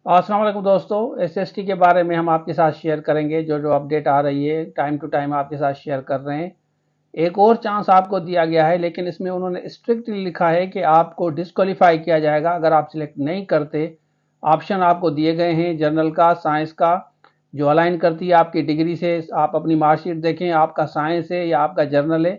अस्सलाम वालेकुम दोस्तों, एसएसटी के बारे में हम आपके साथ शेयर करेंगे। जो जो अपडेट आ रही है टाइम टू टाइम आपके साथ शेयर कर रहे हैं। एक और चांस आपको दिया गया है, लेकिन इसमें उन्होंने स्ट्रिक्टली लिखा है कि आपको डिस्क्वालीफाई किया जाएगा अगर आप सिलेक्ट नहीं करते। ऑप्शन आपको दिए गए हैं जनरल का, साइंस का, जो अलाइन करती है आपकी डिग्री से। आप अपनी मार्कशीट देखें, आपका साइंस है या आपका जर्नल है,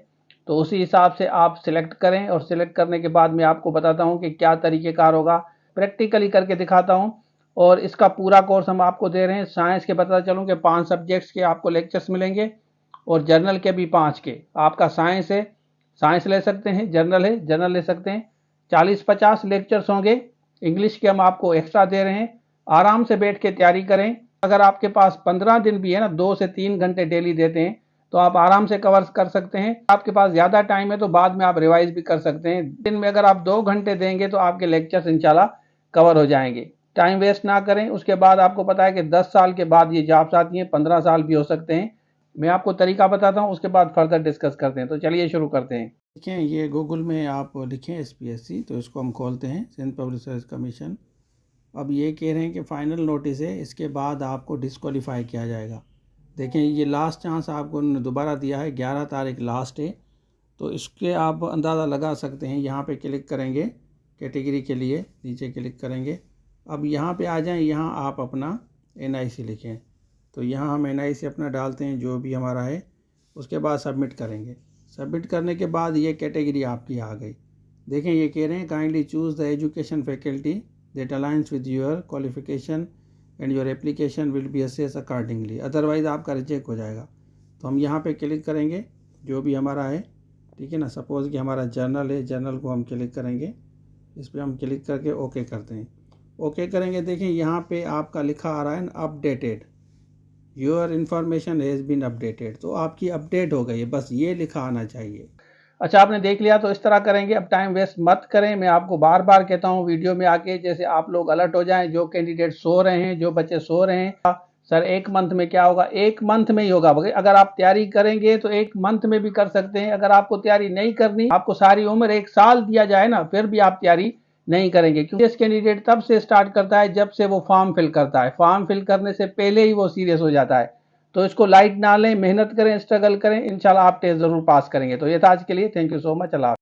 तो उसी हिसाब से आप सिलेक्ट करें। और सिलेक्ट करने के बाद मैं आपको बताता हूँ कि क्या तरीक़ेकार होगा, प्रैक्टिकली करके दिखाता हूँ। और इसका पूरा कोर्स हम आपको दे रहे हैं। साइंस के पता चलूँ कि 5 सब्जेक्ट्स के आपको लेक्चर्स मिलेंगे और जर्नल के भी 5 के। आपका साइंस है, साइंस ले सकते हैं, जर्नल है, जर्नल ले सकते हैं। 40-50 लेक्चर्स होंगे। इंग्लिश के हम आपको एक्स्ट्रा दे रहे हैं। आराम से बैठ के तैयारी करें। अगर आपके पास 15 दिन भी है ना, 2 से 3 घंटे डेली देते हैं, तो आप आराम से कवर कर सकते हैं। आपके पास ज़्यादा टाइम है तो बाद में आप रिवाइज भी कर सकते हैं। दिन में अगर आप 2 घंटे देंगे तो आपके लेक्चर्स इंशाल्लाह कवर हो जाएंगे। टाइम वेस्ट ना करें। उसके बाद आपको पता है कि 10 साल के बाद ये जॉब्स आती हैं, 15 साल भी हो सकते हैं। मैं आपको तरीका बताता हूँ, उसके बाद फर्दर डिस्कस करते हैं। तो चलिए शुरू करते हैं। देखें, ये गूगल में आप लिखें SPSC, तो इसको हम खोलते हैं, सिंध पब्लिक सर्विस कमीशन। अब ये कह रहे हैं कि फ़ाइनल नोटिस है, इसके बाद आपको डिस्क्वालीफाई किया जाएगा। देखें, ये लास्ट चांस आपको उन्होंने दोबारा दिया है, 11 तारीख लास्ट है। तो इसके आप अंदाज़ा लगा सकते हैं। यहाँ पे क्लिक करेंगे, कैटेगरी के लिए नीचे क्लिक करेंगे। अब यहाँ पे आ जाएं, यहाँ आप अपना NIC लिखें। तो यहाँ हम NIC अपना डालते हैं जो भी हमारा है। उसके बाद सबमिट करेंगे। सबमिट करने के बाद ये कैटेगरी आपकी आ गई। देखें, ये कह रहे हैं kindly choose the education faculty that aligns with your qualification and your application will be assess accordingly, otherwise आपका रिजेक्ट हो जाएगा। तो हम यहाँ पे क्लिक करेंगे जो भी हमारा है, ठीक है ना। सपोज़ कि हमारा जर्नल है, जर्नल को हम क्लिक करेंगे। इस पर हम क्लिक करके ओके करते हैं। ओके करेंगे। देखें, यहाँ पे आपका लिखा आ रहा है updated, your information has been updated. तो आपकी अपडेट हो गई है, बस ये लिखा आना चाहिए। अच्छा, आपने देख लिया तो इस तरह करेंगे। अब टाइम वेस्ट मत करें। मैं आपको बार बार कहता हूँ वीडियो में आके, जैसे आप लोग अलर्ट हो जाएं। जो कैंडिडेट सो रहे हैं, जो बच्चे सो रहे हैं, सर 1 मंथ में क्या होगा, 1 मंथ में ही होगा। अगर आप तैयारी करेंगे तो 1 मंथ में भी कर सकते हैं। अगर आपको तैयारी नहीं करनी, आपको सारी उम्र 1 साल दिया जाए ना, फिर भी आप तैयारी नहीं करेंगे। क्योंकि इस कैंडिडेट तब से स्टार्ट करता है जब से वो फॉर्म फिल करता है। फॉर्म फिल करने से पहले ही वो सीरियस हो जाता है। तो इसको लाइट ना लें, मेहनत करें, स्ट्रगल करें। इंशाल्लाह आप टेस्ट जरूर पास करेंगे। तो ये था आज के लिए। Thank you so much. Allah.